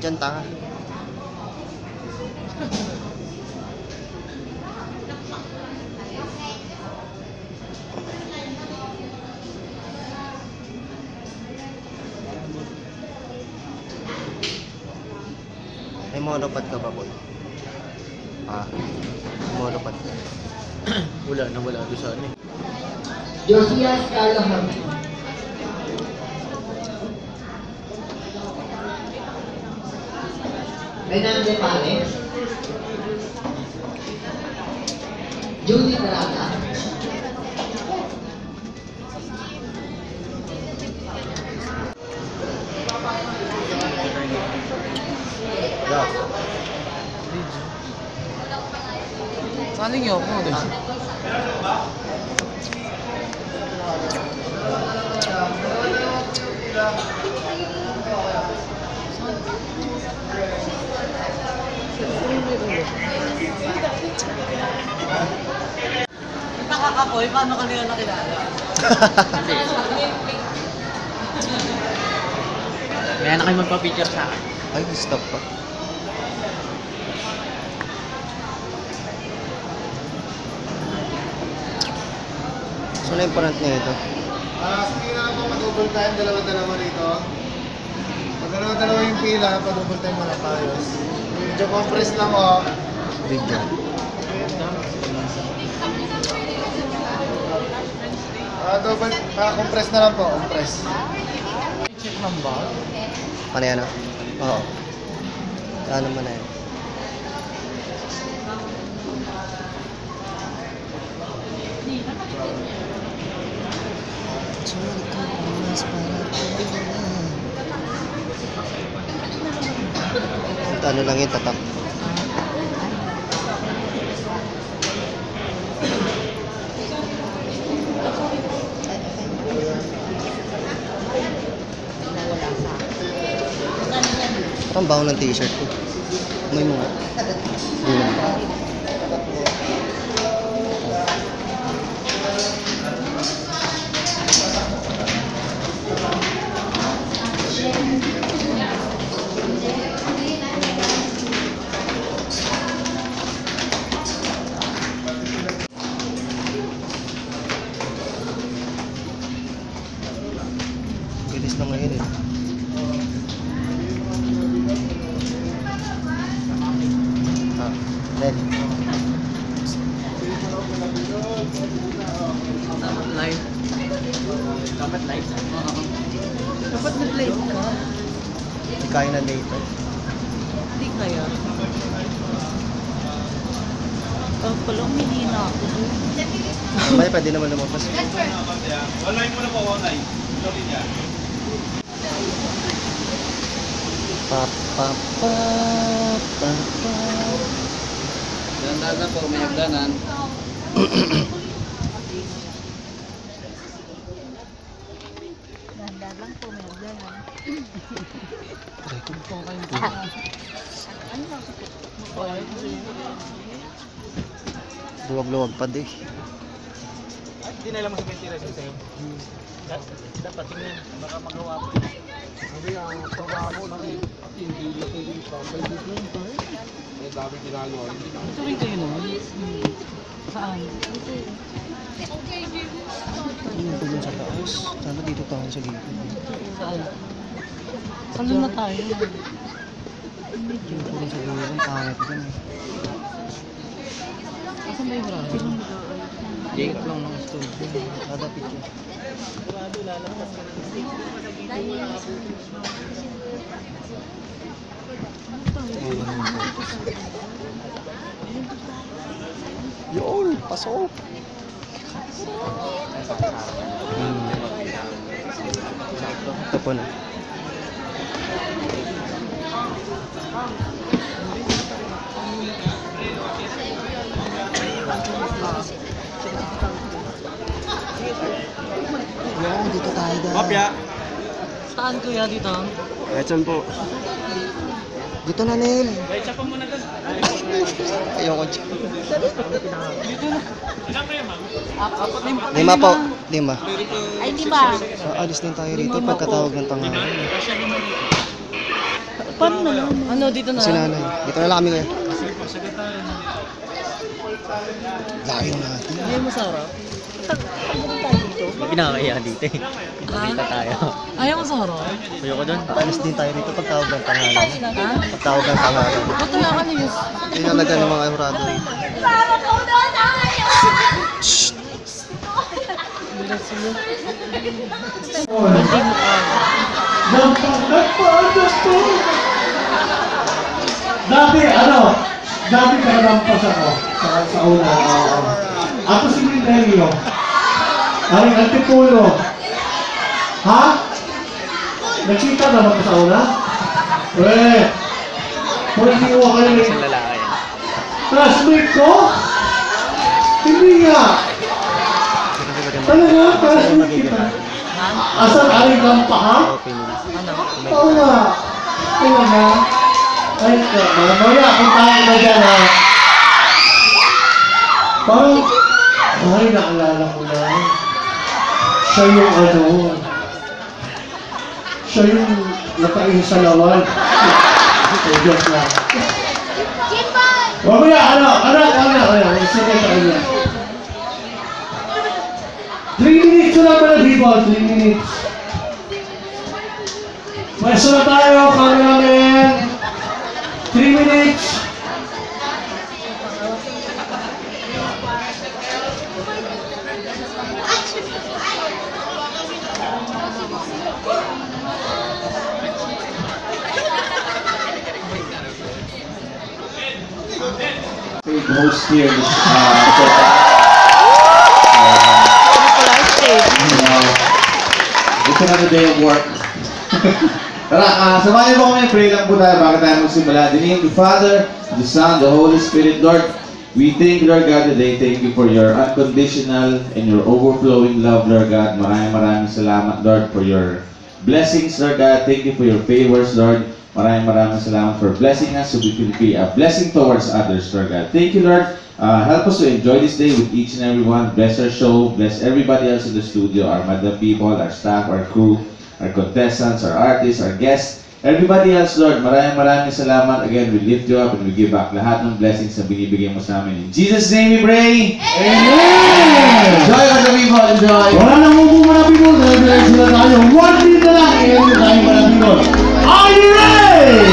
dyan, tanga. May monopod ka ba, boy? Ah, monopod ka. Wala doon sa ano eh. Josias Calaham. Renande Pales. Judy Tarata. Yeah. Saan niyo ako doon? Nakakapoy, paano ka nila nakilala? Kaya na kayo magpa-picture sa akin. Ay, stop pa. So na yung parent niya ito? Sige na lang po, pa-double time, dalawa-dalawa rito. Pag dalawa-dalawa yung pila, pa-double time mo na payos. Medyo compress lang o. Video. Double, compress na lang po, compress. Check lang ba? Ano yan, Oo. Saan naman na yan? Ano lang yung tatak? Parang baho ng t-shirt ko. May mga. Bilis na ngayon eh. Then, Dapat live. Dapat live. Dapat nag-live ka. hindi kaya na dito. Hindi kaya. Pala umihina ako. May pwede naman lumabas. Online mo na po, online. Sorry niya. Pa, pa, pa, pa, pa. Dahan-dahan po, may hagdanan. Ganda lang po, may hagdanan. Record po kayo. Ano ba? Luwag-luwag pa di. Hindi na lang masabi tira sa'yo. Dapat tingnan, baka magawa mo. Hindi ang trabaho lang eh. Hindi lang yung tambay dito yung tayo. May dami ginagawa. Ito rin kayo naman. Saan? Ano pa dun sa taas? Sana dito tayo sa dito. Saan? Saan na tayo? Dito pa dun sa dulo. Ang pangit dyan eh. Saan ba yung braso? Jake lang ng studio. Kada picture. Yun! Pasok! Ito po na. Wow, dito tayo dahil. Mapya! Saan kuya dito? Etson po. Dito na, Neil. Wait, siya pa muna doon. Ayoko dyan. Dito na. Ilang kayo, ma'am? Apat na yung patay. 5 po. 5. Ay, di ba? Alis din tayo rito pagkatawag ng tanghali. Paano na lang? Ano, dito na Si lang? nanay. Dito na lang kami ngayon. Layo natin. Ayaw mo sa harap? Pinakakaya dito eh. Kita tayo. Ayaw mo sa harap? Ayoko doon. Alis din tayo rito pag tawag ng pangalan. Ha? Pag tawag ng pangalan. Ba't wala ka na yun? Tinalaga ng mga hurado rito. Dati kalampas ako sa una. Ako si Mindelio. Ang Antipulo. Ha? Nakita na ba sa una? Kung hindi mo kayo Isang lalaki yan. classmate ko? Hindi nga. Talaga, classmate kita. Asan aring lampa, ha? Oo nga. Talaga. Ay, mamaya, kung tayo na dyan, ha? Parang, ay, naalala ko na. Siya yung ano, siya yung nakain sa lawan. Joke lang. Mamaya, anak. Sige tayo. 3 minutes na pala, people. 3 minutes. Pwesto na tayo, cameraman. 3 minutes. Host here this it's another day of work. Tara, samahan niyo po kami, pray lang po tayo bago tayo magsimula. In the name of the Father, the Son, the Holy Spirit, Lord, we thank you, Lord God, today. Thank you for your unconditional and your overflowing love, Lord God. Maraming salamat, Lord, for your blessings, Lord God. Thank you for your favors, Lord. Maraming salamat for blessing us so we can be a blessing towards others, Lord God. Thank you, Lord. Help us to enjoy this day with each and every one. Bless our show. Bless everybody else in the studio, our madam people, our staff, our crew, our contestants, our artists, our guests, everybody else, Lord. Maraming salamat. Again, we lift you up and we give back lahat ng blessings na binibigay mo sa amin. In Jesus' name we pray. Amen! Enjoy, madam people. Enjoy. Wala nang mga people. Diretso na tayo. 1 minute na lang. Enjoy tayo, mga people. Are you ready?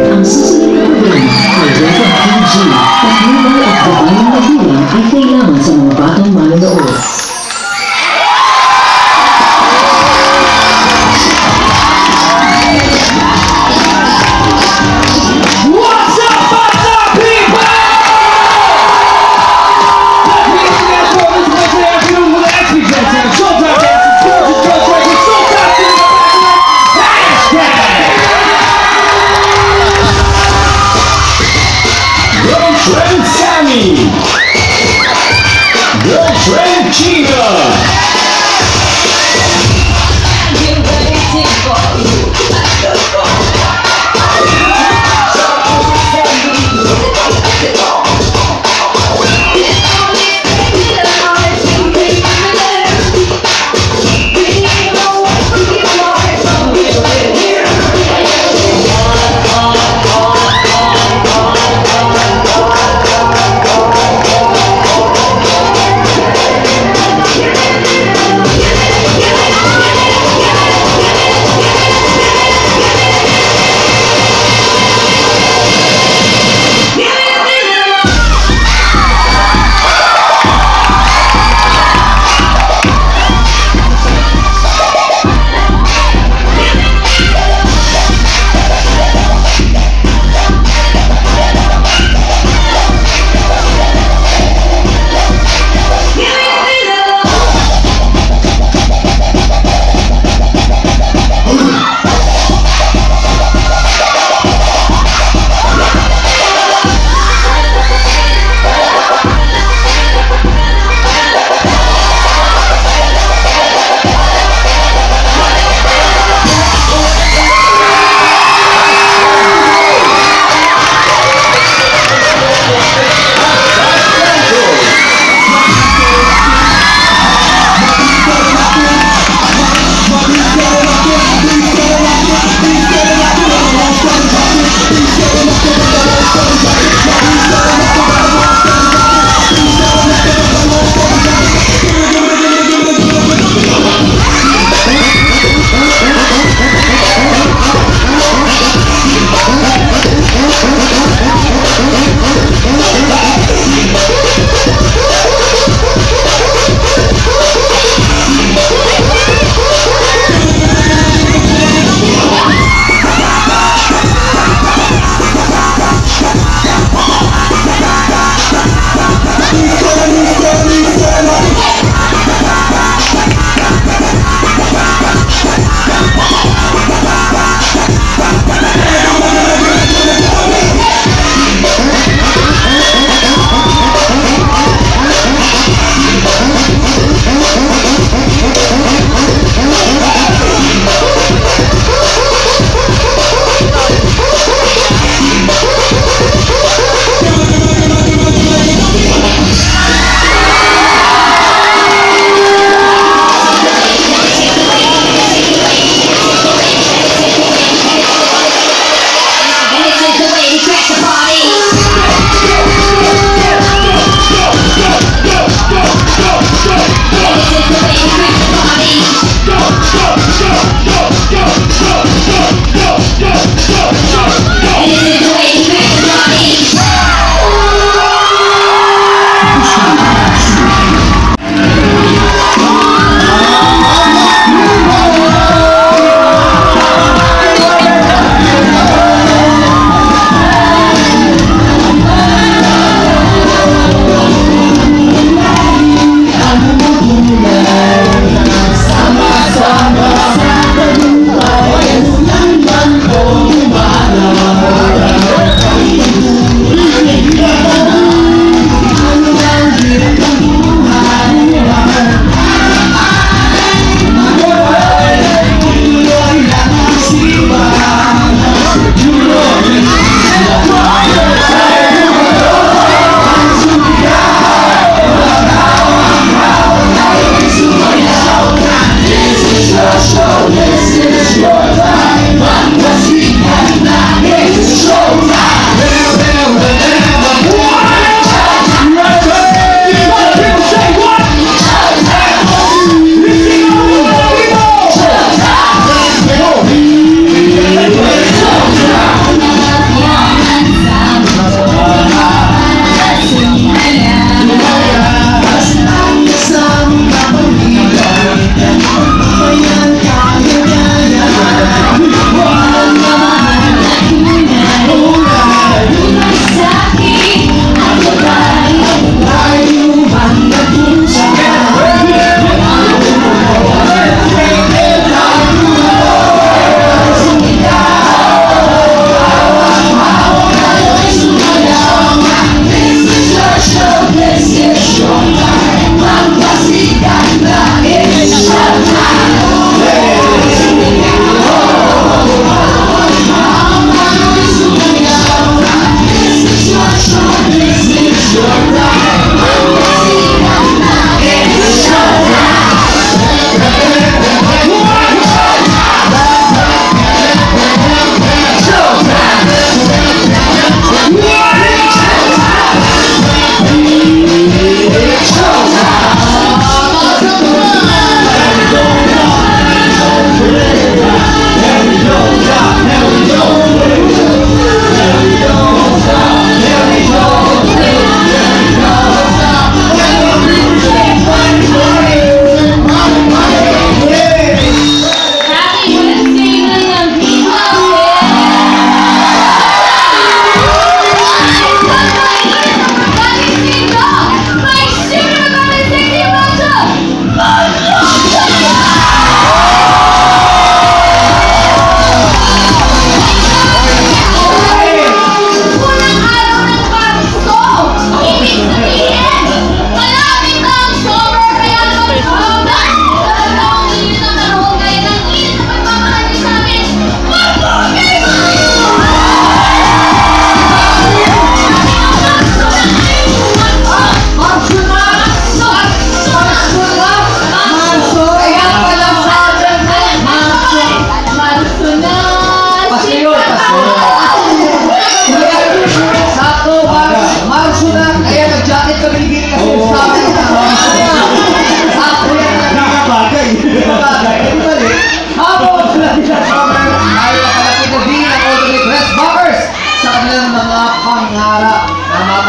Ang susunod na programa ay Rated PG. Patnubay at gabayang magulang ay kailangan sa mga batang manonood. What's up, Bata people? Girlfriend Sammy, Girlfriend Cheetah.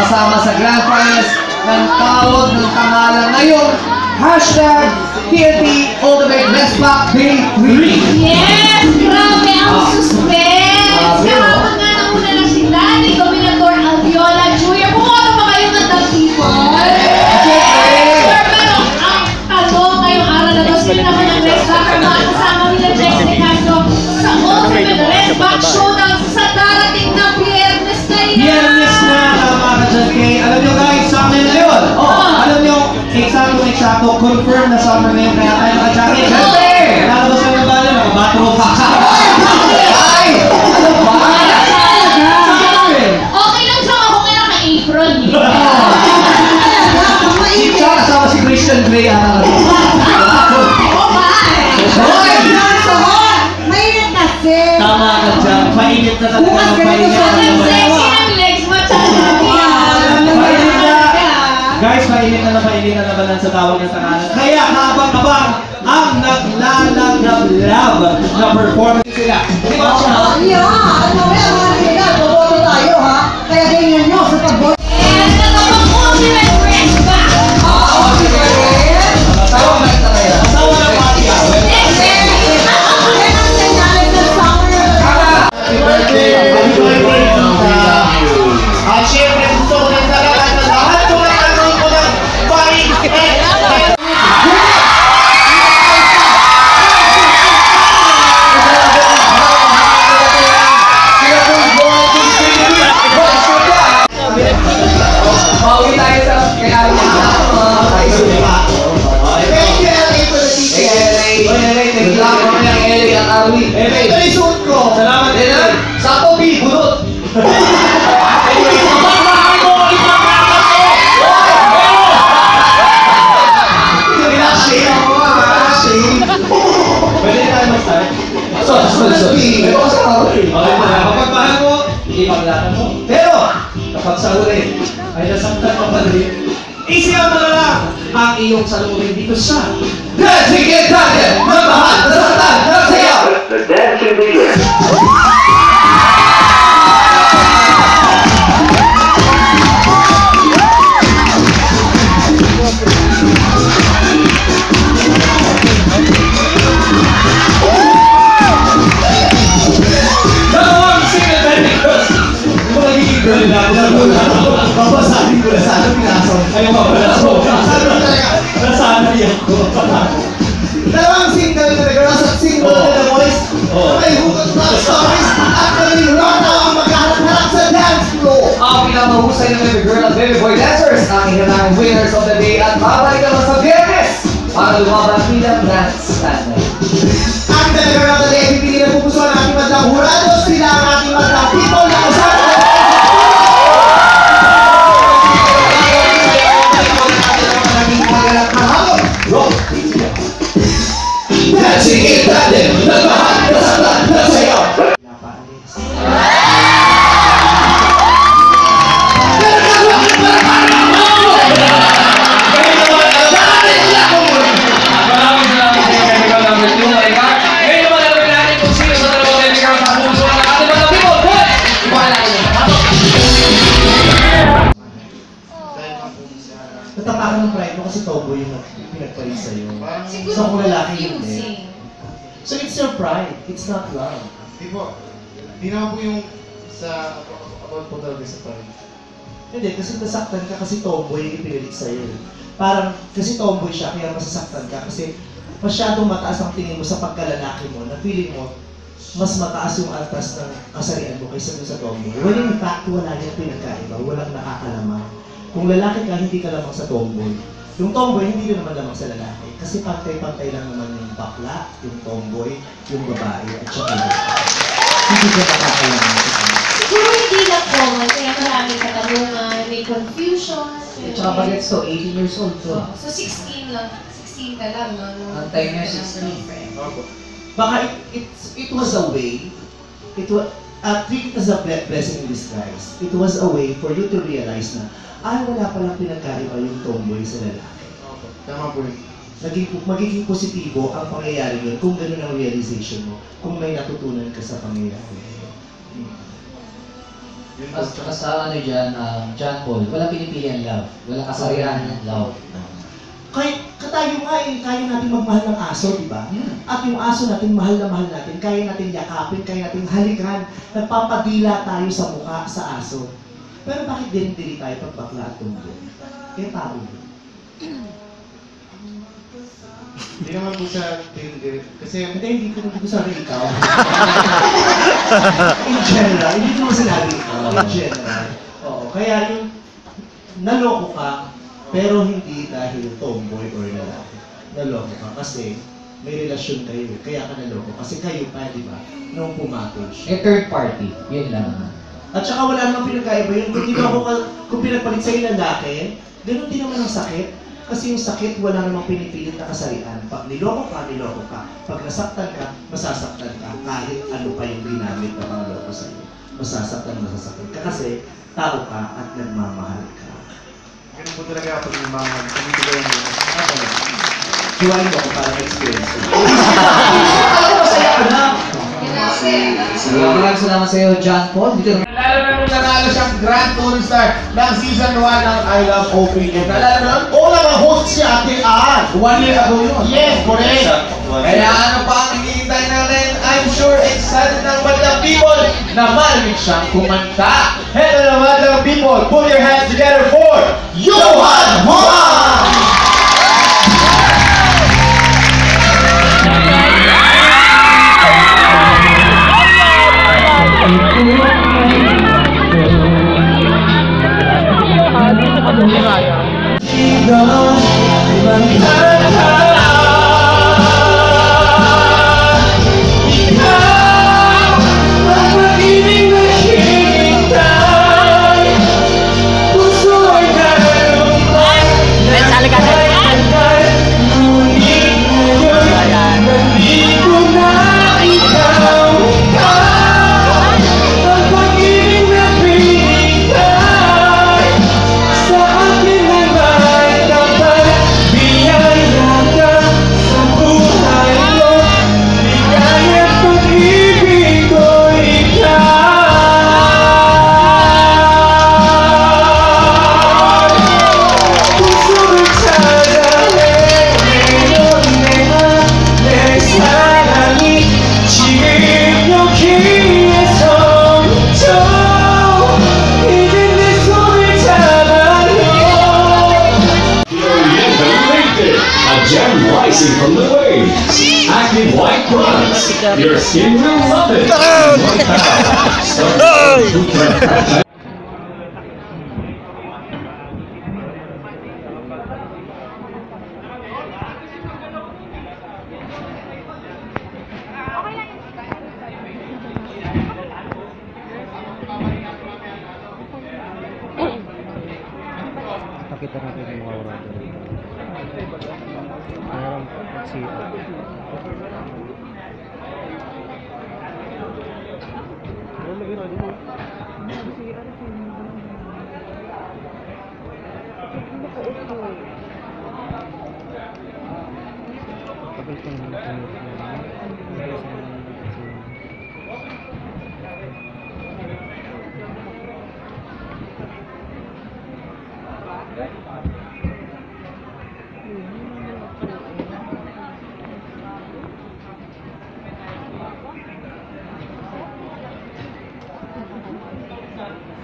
kasama sa grand finals ng tawag ng pangalan ngayon. Hashtag TNT Ultimate Best Pack Day 3. Yes! Grabe ang suspense! Kahapon nga nauna na si Danny Dominador Alviola Jr. Bumoto ba kayo ng The People? Sure, pero ang tanong ngayong araw na to, sino naman ang Red Backer? Mga kasama nila Jessica Castro sa Ultimate Red Back Showdown sa darating na Biyernes na yan! Biyernes na, mga ka-Jackie. Alam nyo guys, summer na yun. Alam nyo, eksakto, confirm na summer na yun. Kaya tayo ka-Jackie. Jackie! Lalabas kayo ng bala, nakabathrobe pa. Ay! Ano ba? Okay lang siya ako kaya naka-apron eh. Si Char, kasama si Christian Grey. Oh my! Mainit kasi. Tama ka dyan. Painit na talaga. Bukas ganito sa Ang sexy ng legs mo, tsaka Painit na. Guys, painit na naman sa tawag ng tananan. Kaya habang-abang ang naglalagablab na performance sila. Di ba siya? Ano ba yung mga nila? Boboto tayo ha? Kaya ganyan nyo sa pagboto. Yes, ito ang Ultimate Red Back! Asawa ng pati ah. Happy birthday! Happy birthday, tita! At syempre, gusto ko rin talaga na lahat ko na tanong ko ng paring Bawi tayo sa kailangan niya. Thank you, LA, for the ticket. Good luck mo ng LA at Arwi. Ito yung suot ko. Salamat, LA. Sa Toby, bunot. Pwede tayo mag-start? Ito kasi Arwi. Okay na. Kapag mahal mo, hindi paglatan mo. Pero, kapag sa uli, ay nasaktan mo pa rin, isiyaw mo na lang ang iyong salurin dito sa Dancing Dragon! Mamahal na satan! Nagsayaw! The dancing leader. dalawang single benefits. Kung nagiging girl na ako, babasahin ko na sana pinasok. Ayaw ba, pinasok. Nasanay ako. Dalawang single na nag-rasa at single na The Voice. May hugot na stories at nalilata ang maghaharap sa dance floor. Ang pinamahusay ng Baby Girl at Baby Boy dancers ang hinanang winners of the day at babalik naman sa Biyernes para lumaban bilang dance partner. Ang Baby Girl of the day, pipili na pupusuan ang ating madlang hurados, sila ang ating madlang people na kasama. Dancing in tandem, nagmahal, nasaktan, nagsayaw. Maraming salamat sa Baby Girl number 2. Ngayon naman alamin natin kung sino sa dalawang Baby Girl sa pupusuan ng ating mga people. Boy! Natapakan ng pride mo kasi tomboy yung pinagpalit sa'yo. Siguro So kung lalaki yun eh. confusing. So it's your pride, it's not love. Di po, di naman po yung sa about po talaga sa pride. Hindi, kasi nasaktan ka kasi tomboy yung ipinilit sa'yo. Parang, kasi tomboy siya, kaya masasaktan ka kasi masyadong mataas ang tingin mo sa pagkalalaki mo na feeling mo mas mataas yung altas ng kasarian mo kaysa dun sa tomboy. When in fact, wala niyang pinagkaiba, walang nakakalamang. Kung lalaki ka, hindi ka lamang sa tomboy. Yung tomboy, hindi rin naman lamang sa lalaki. Kasi pantay-pantay lang naman yung bakla, yung tomboy, yung babae, at saka yung hindi ka nakakalamang sa kanila. Siguro hindi na common, kaya maraming katanungan, may confusion. At saka bagets to, 18 years old to. So 16 lang, 16 ka lang, no? Ang time niya, 16. Baka it was a way, treat it as a blessing in disguise. It was a way for you to realize na, wala palang pinagkaiba yung tomboy sa lalaki. Tama po yun. Magiging positibo ang pangyayari yun kung gano'n ang realization mo, kung may natutunan ka sa pangyayari. Saka sa ano dyan, John Paul, wala pinipili ang love. Wala kasarian ng love. Kaya tayo nga eh, kaya natin magmahal ng aso, di ba? At yung aso natin, mahal na mahal natin, kaya natin yakapin, kaya natin halikan, nagpapadila tayo sa mukha sa aso. Pero bakit din tayo pag bakla at tumbo? Kaya tao yun. Hindi naman po sa hindi. Kasi Hindi ko sabi ikaw. In general, hindi ko sinabi ikaw. In general. Oo, kaya yung naloko ka, pero hindi dahil tomboy or lalaki. Naloko ka kasi may relasyon kayo. Kaya ka naloko. Kasi kayo pa, di ba? Nung pumatch. Third party, yun lang. At saka wala namang pinagkaiba yun. Kung di ba ako, kung pinagpalit sa'yo lalaki, ganun din naman ang sakit. Kasi yung sakit, wala namang pinipilit na kasarian. Pag niloko ka, niloko ka. Pag nasaktan ka, masasaktan ka. Kahit ano pa yung ginamit na pangloko sa'yo. Masasaktan ka kasi tao ka at nagmamahal ka. ganun po talaga kapag yung mga tumitigaw mo. Hiwalay mo ako para ma-experience ko. Masaya ka na! Maraming salamat sa iyo, John Paul. Dito Nalala na nung nanalo siyang Grand Touring Star ng Season 1 ng I Love Opinion. Nalala na nun? Oo naman, host si Ate Ann. 1 year ago yun. Yes, correct. Kaya ano pa ang hinihintay natin? I'm sure excited ng Madlang People na marinig siyang kumanta. Hello Madlang People, put your hands together for Johan Juan! From the waves, Active White products. Your skin will love it. Pakita natin yung mga orado. Mayroong CR.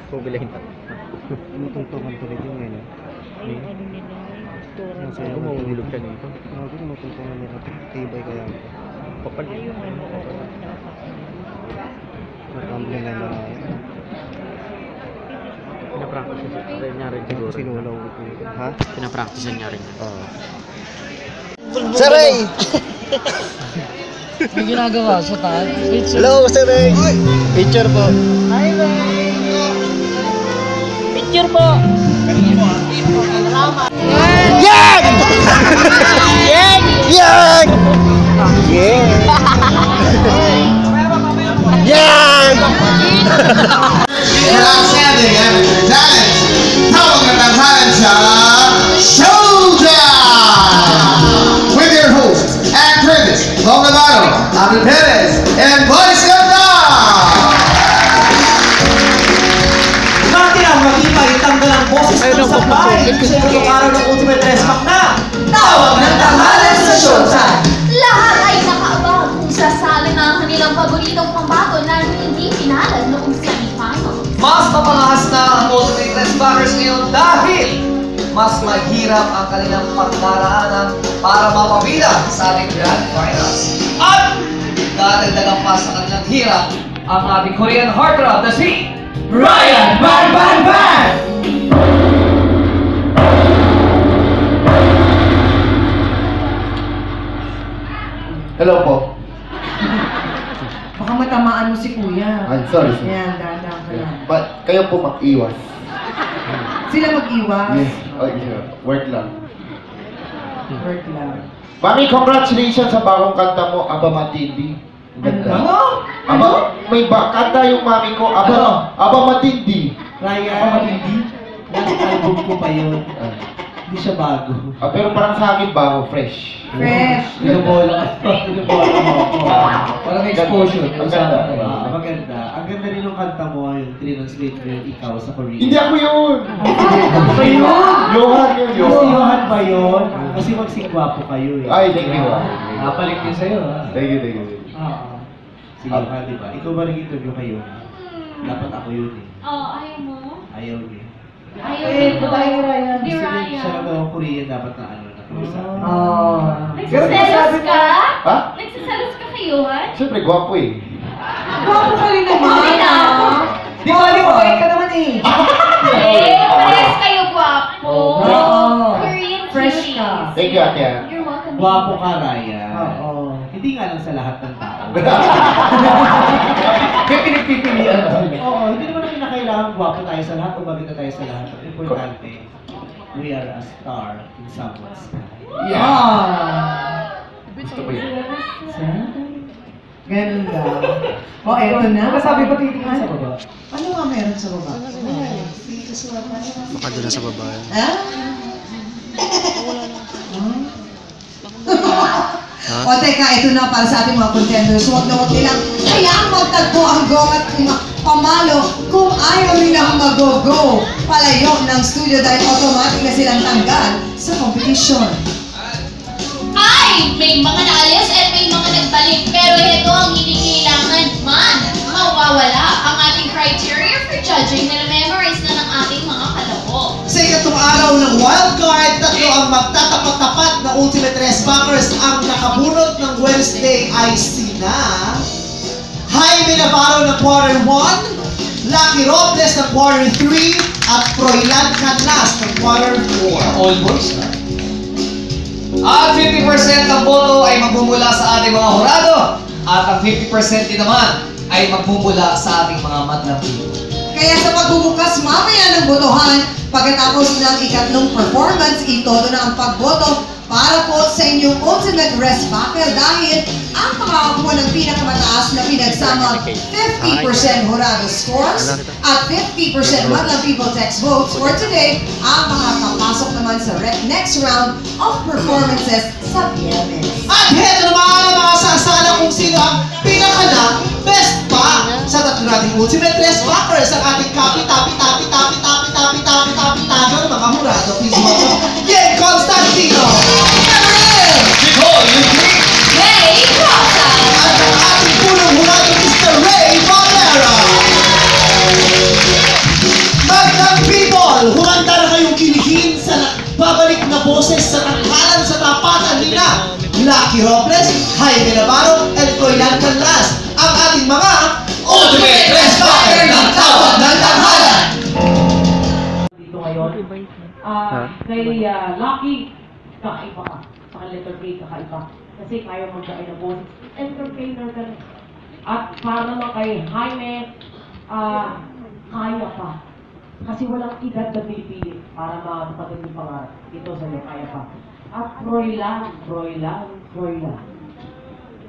Kubilahin ka. Tumutungtungan tuloy din ngayon. Sa'yo, mahulog ka dito. Tumutungtungan nila ito. Tibay kaya ito. Kapal. Natumbling lang na yan. Pinapractice niya rin siguro. Sinulaw ito. Ha? Pinapractice niya rin. Oo. Saray! May ginagawa sa taas. Hello, Saray! Picture po. Hi, Ray! Picture po! Salamat! Yan! Yan! Yan! Yan! Outstanding amateur talent. Tawagan ng talent sa Showdown! With your hosts, actress, Long Navarro, Abel Perez, and Boys Ganda! ng boses ng sabay. Siyempre yung araw ng Ultimate Dress Pack na Tawag ng Tanghalan sa Showtime. Lahat ay nakaabang kung sasali na ang kanilang paboritong pambato na hindi pinalad noong semifinals. Mas mapangahas na ang Ultimate Dress Packers ngayon dahil mas maghirap ang kanilang pagdaraanan para mapabilang sa ating Grand Finals. At dadagdagan pa sa kanilang hirap ang ating Korean heartthrob na si Ryan Ban Ban Ban! Hello po. Baka matamaan mo si Kuya. Ay, sorry. Yan, dahan ka lang. But kayo po mag-iwas. Sila mag-iwas. Yes. Oh, yeah. Work lang. Work lang. Mami, congratulations sa bagong kanta mo, Aba Matindi. Ang ganda. Ano? Aba, may kanta yung mami ko, Aba Matindi. Ryan, matindi. Last album ko pa yun. Hindi siya bago. Pero parang sa akin bago, fresh. Fresh. Pinubola mo ako. Parang exposure. Ang ganda. Maganda. Ang ganda rin yung kanta mo, yung translate mo yung ikaw sa Korean. Hindi ako yun! Ano ba yun? Johan yun, Si Johan. Johan ba yun? Kasi magsingwapo kayo eh. Ay, thank you. Napalik din sa'yo ha. Thank you. Oo. Si Johan, di ba? Ikaw ba nag-interview kayo? Dapat ako yun eh. Oh, ayaw mo? Ayaw niya. Ayaw Eh, mo. patay ni Ryan. Di Siya Ryan. lang daw ang Korean dapat na ano, nakausap. Oh. Nagsiselos ka? Ha? Nagsiselos ka kay Johan? Siyempre, gwapo eh. Gwapo ka rin naman. Okay na. Di ba, di ba, ka naman eh. Eh, parehas kayo gwapo. Oo. Korean Fresh cuties. ka. Thank you, ate. You're welcome. Gwapo ka, Ryan. Oo. Hindi nga lang sa lahat ng tao. Kaya pinagpipilian. Oo, hindi naman namin na kailangan gwapo tayo sa lahat o maganda tayo sa lahat. Ang importante, we are a star in someone's sky. Gusto ko yun. Ganun daw. O, eto na. Sabi ko titingnan Sa baba. Ano nga meron sa baba? Baka doon na sa baba. Ha? Ha? O teka, ito na para sa ating mga contenders. Huwag na huwag nilang kailangan magtagpo ang gong at pamalo kung ayaw nilang mag-go palayo ng studio dahil automatic na silang tanggal sa competition. Ay, may mga naalis at may mga nagbalik. Pero ito ang hindi kailangan man mawawala ang ating criteria for judging na na-memorize na ng ating mga kalahok. Sa ikatong araw ng wildcard, tatlo ang magtatapat-tapat na Ultimate Dress Packers. Ang nakabunot ng Wednesday ay sina Jaime Navarro ng quarter 1, Lucky Robles ng quarter 3, at Froilan Canlas ng quarter 4. All boys na. At 50% ng boto ay magmumula sa ating mga hurado at ang 50% din naman ay magmumula sa ating mga madlang people. Kaya sa pagbubukas mamaya ng botohan, pagkatapos ng ikatlong performance, itodo na ang pagboto para po sa inyong Ultimate Dress Packer dahil ang makakakuha ng pinakamataas na pinagsamang 50% Jurado scores at 50% Madlang People Text votes for today ang makakapasok naman sa next round of performances sa Biyernes. At heto naman ang mga sasala kung sino ang pinaka-best pa sa tatlo nating Ultimate Dress Packers, ang ating tapi-tapi mga hurado. Please welcome Yen Constantino, Nicole Lucri, Ray Rosa! at ang ating punong hurado, Mr. Ray Valera. Magdang people, humanda na kayong kinihin sa babalik na boses sa tanghalan sa tapatan nila Lucky Robles, Jaime Navarro, and Froilan Canlas, ang ating mga Ultimate Dress Packer ng Tawag ng Tanghalan. Dito ngayon, kay Lucky, kakaiba ka. Sa letter K, kakaiba. Kasi kaya magkain ng boses. Entertainer ka rin. At para naman kay Jaime, kaya pa. Kasi walang edad na pinipili para mapatid yung pangarap. Ito sa'yo, kaya pa. At Froilan.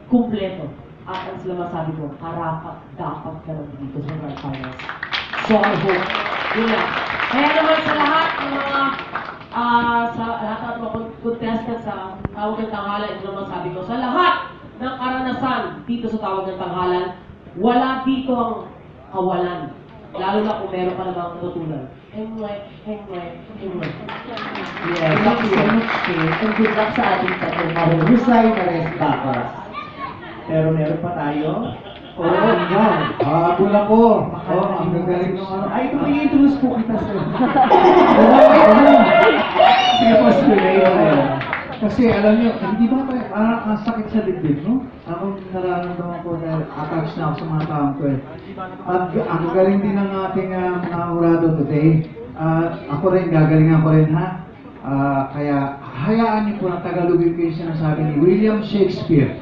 Kumpleto. At ang sila masabi ko, dapat ka lang dito sa Grand Finals. So I hope, yun lang. Kaya naman sa lahat ng mga sa lahat ng mga contestants sa Tawag ng Tanghalan, ito naman sabi ko, sa lahat ng karanasan dito sa Tawag ng Tanghalan, wala dito ang kawalan. Lalo na kung meron ka namang natutunan. Engwek. Yeah, thank you so much, Kate. And good luck sa ating tatlong mahusay na resbackers. Pero meron pa tayo? Oo, yan. Habol ako. Ang gagaling ng ano. Ay, ito may introduce po kita sir. Sige po, sir. Kasi alam niyo, hindi ba parang ang sakit sa dibdib, no? Ako nararamdaman ko na attached na ako sa mga taong ko eh. At ang galing din ng ating mga hurado today. Ako rin, gagalingan ko rin ha. Kaya hayaan niyo po na Tagalogin ko yung sinasabi ni William Shakespeare.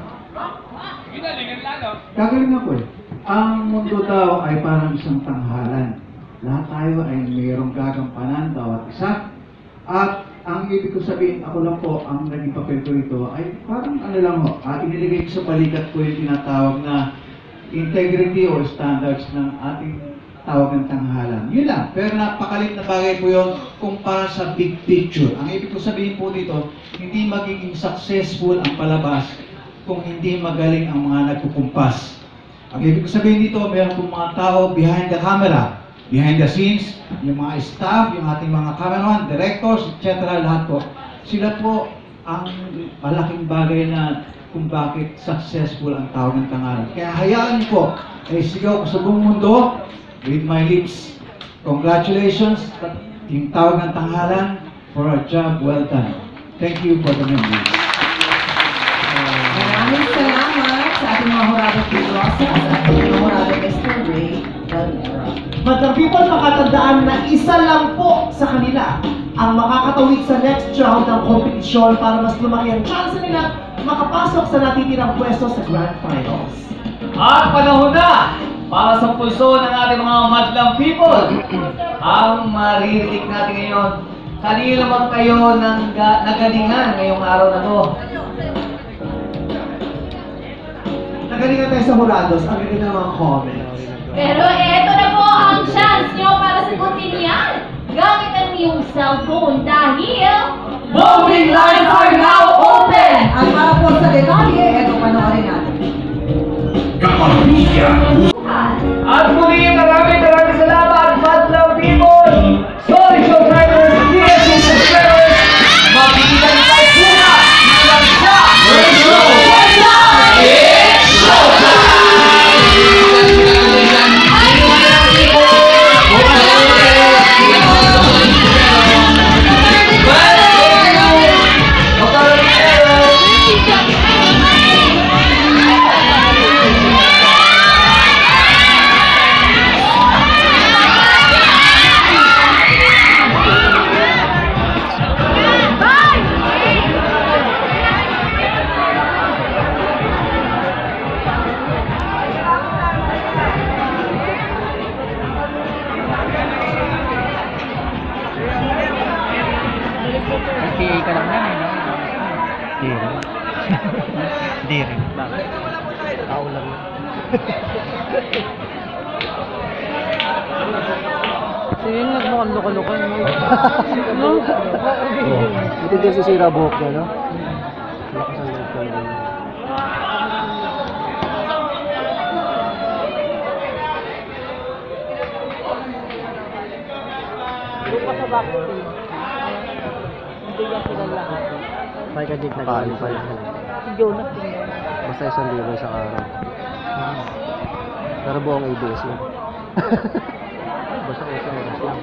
Gagalingan ko eh. Ang mundo daw ay parang isang tanghalan. Lahat tayo ay mayroong gagampanan, bawat isa. At ang ibig ko sabihin, ako lang po, ang naging papel ko rito ay parang ano lang ho, inilagay ko sa balikat ko yung tinatawag na integrity or standards ng ating tawag ng tanghalan. Yun lang, pero napakalit na bagay po yun kumpara sa big picture. Ang ibig ko sabihin po dito, hindi magiging successful ang palabas kung hindi magaling ang mga nagkukumpas. Ang ibig ko sabihin dito, meron pong mga tao behind the camera, behind the scenes, yung mga staff, yung ating mga cameraman, directors, etc. lahat po. Sila po ang malaking bagay na kung bakit successful ang tawag ng tanghalan. Kaya hayaan niyo po, ay sigaw ko sa buong mundo, with my lips. Congratulations, yung tawag ng tanghalan, for a job well done. Thank you for the memories. Maraming salamat sa ating mga hurado Kate Rosas at ating mga hurado Mr. Ray Valera. Madam people, makatandaan na isa lang po sa kanila ang makakatawid sa next round ng kompetisyon para mas lumaki ang chance nila makapasok sa natitirang pwesto sa Grand Finals. At panahon na para sa pulso ng ating mga madlang people. Ang maririnig natin ngayon, kanino man kayo nagalingan ngayong araw na to? Nagalingan tayo sa hurados, ang ganda ng mga comments. Pero eto na po ang chance nyo para sagutin yan. Gamitan niyo yung cellphone dahil Voting lines are now open! At para po sa detalye, eto panoorin natin. At muli maraming salamat, madlang people! Sorry, showtimers, DSC subscribers! Mabigyan tayo muna! Ilang siya! Let's go! It's showtime! PA ka lang namin, no? Di rin. Di rin. Bakit? Tao lang yun. So yun nga mukhang loko-loko, no? No? Ito din sisira buhok niya, no? Lakas ang loob ka naman. Doon pa sa backstreet. Hindi yan sila lahat. May kadik na galing pa rin sila. Si Jonas din yan. Basta 1,000 sa araw. Pero buong ABS yun. Basta 8 oras lang.